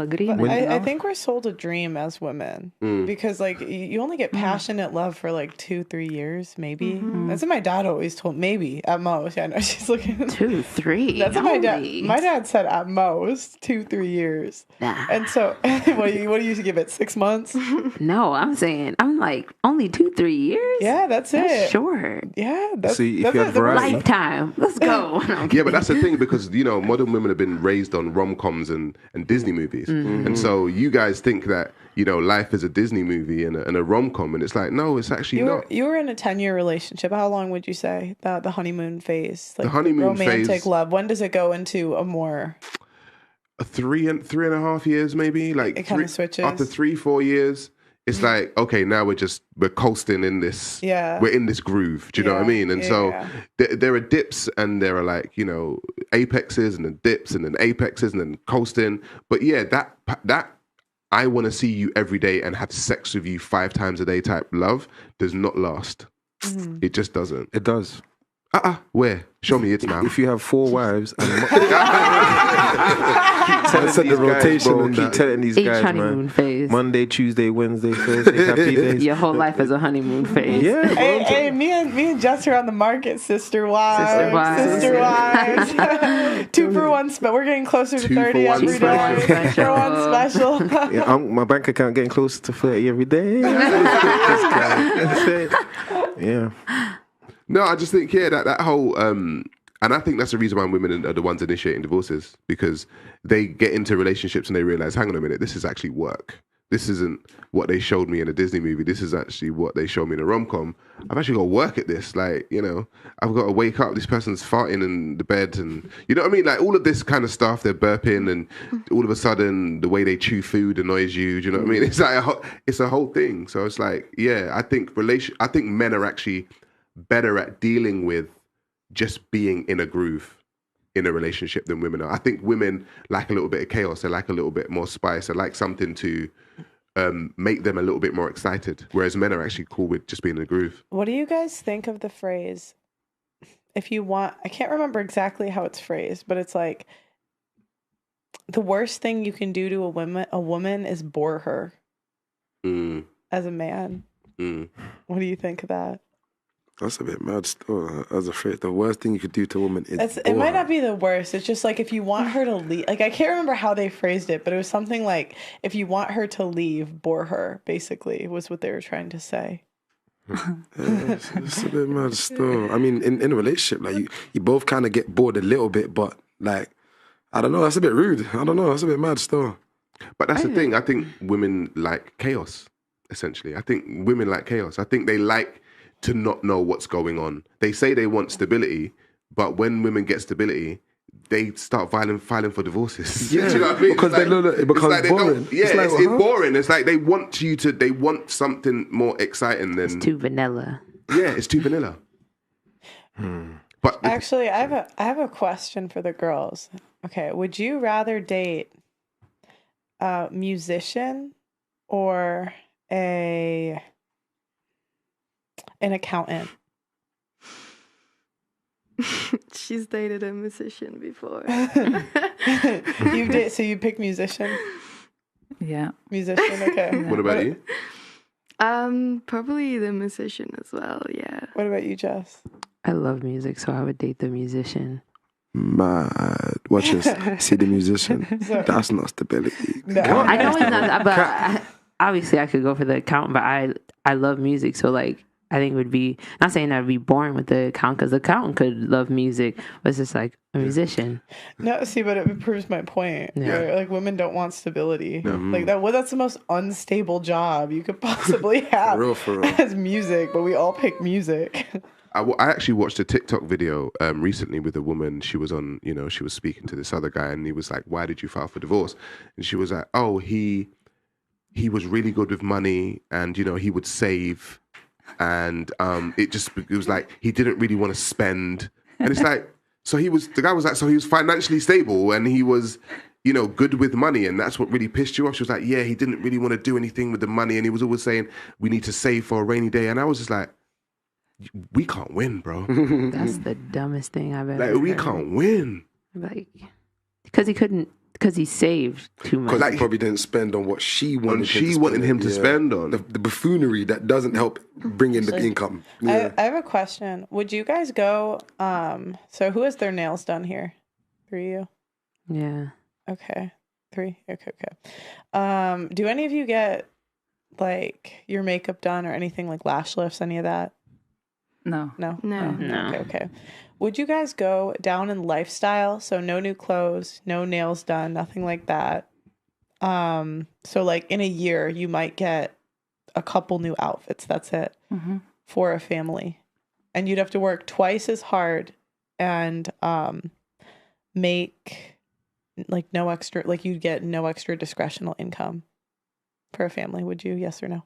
I think we're sold a dream as women because like you only get passionate love for like 2-3 years, maybe. That's what my dad always told. Maybe at most. Yeah, I know she's looking. 2-3. That's what my dad said. At most 2-3 years. Nah. And so, what do you give it? 6 months? No, I'm like only 2-3 years. Yeah, that's it. Short. Yeah, that's lifetime. Let's go. Yeah, but that's the thing because modern women have been raised on rom-coms and Disney movies, and so you guys think that life is a Disney movie and a rom-com, and it's like no, it's actually not. You were in a 10-year relationship. How long would you say the honeymoon phase? Like the honeymoon romantic phase, love. When does it go into a more? 3.5 years, maybe. Like it kind of switches after 3-4 years. It's like, okay, now we're coasting in this. Yeah. We're in this groove. Do you know what I mean? And there are dips and there are like apexes and then dips and then apexes and then coasting. But yeah, that I want to see you every day and have sex with you 5 times a day type love does not last. It just doesn't. It does. Where? Show me it now. If you have 4 wives and keep telling these guys, honeymoon phase. Monday, Tuesday, Wednesday, Thursday, happy days. Your whole life is a honeymoon phase. Yeah. Hey, me and Jess are on the market, sister wives. 2 for 1 special. We're getting closer to 30 every day. 2 for 1 special. Yeah, my bank account getting closer to 30 every day. Yeah. No, I just think, that whole, and I think that's the reason why women are the ones initiating divorces, because they get into relationships and they realize, hang on a minute, this is actually work. This isn't what they showed me in a Disney movie. This is actually what they showed me in a rom-com. I've actually got to work at this. Like, I've got to wake up. This person's farting in the bed and, you know what I mean? Like all of this kind of stuff, they're burping and all of a sudden the way they chew food annoys you. Do you know what I mean? It's like, it's a whole thing. So it's like, I think men are actually better at dealing with just being in a groove in a relationship than women are. I think women like a little bit of chaos. They like a little bit more spice. They like something to make them a little bit more excited, whereas men are actually cool with just being in a groove. What do you guys think of the phrase, if you want, I can't remember exactly how it's phrased, but it's like, the worst thing you can do to a woman is bore her as a man. What do you think of that? That's a bit mad still. As a phrase, the worst thing you could do to a woman is it might not be the worst. It's just like if you want her to leave. Like I can't remember how they phrased it, but it was something like if you want her to leave, bore her. Basically, was what they were trying to say. It's a bit mad still. I mean, in a relationship, like you both kind of get bored a little bit, but like I don't know. That's a bit rude. I don't know. That's a bit mad still. But that's the thing. I think women like chaos. Essentially, I think women like chaos. I think they like to not know what's going on. They say they want stability, but when women get stability, they start filing for divorces. Yeah, do you know what I mean? Because they know that it becomes boring. It's boring. It's like they want something more exciting than... It's too vanilla. Yeah, it's too vanilla. But actually, I have a question for the girls. Okay, would you rather date a musician or an accountant? She's dated a musician before. So you pick musician? Yeah. Musician, okay. What about you? Probably the musician as well, yeah. What about you, Jess? I love music, so I would date the musician. Mad. Watch this. See the musician. That's not stability. No. I know it's not, but obviously I could go for the accountant, but I love music, so like I think it would be, not saying that would be boring with the accountant, because the accountant could love music, but it's just like a musician. No, see, but it proves my point. Yeah. Where, like, women don't want stability. Like that's the most unstable job you could possibly have For real. as music, but we all pick music. I actually watched a TikTok video recently with a woman. She was on, she was speaking to this other guy, and he was like, "Why did you file for divorce?" And she was like, "Oh, he was really good with money, and he would save, and it was like he didn't really want to spend." And it's like, the guy was like, so he was financially stable and he was, good with money, and that's what really pissed you off. She was like, yeah, he didn't really want to do anything with the money, and he was always saying we need to save for a rainy day. And I was just like, we can't win, bro. That's the dumbest thing I've ever Like, we heard. can't win. Like, because he couldn't because he saved too much. Because he probably didn't spend on what she wanted. Him to spend on the buffoonery that doesn't help bring in the income. Yeah. I have a question. Would you guys go? So who has their nails done here? 3 of you. Yeah. Okay. 3. Okay. Do any of you get like your makeup done or anything like lash lifts? Any of that? No. No. No. Okay. Would you guys go down in lifestyle? So no new clothes, no nails done, nothing like that. So like in a year, you might get a couple new outfits. That's it for a family, and you'd have to work twice as hard and make like no extra. Like you'd get no extra discretional income for a family. Would you? Yes or no?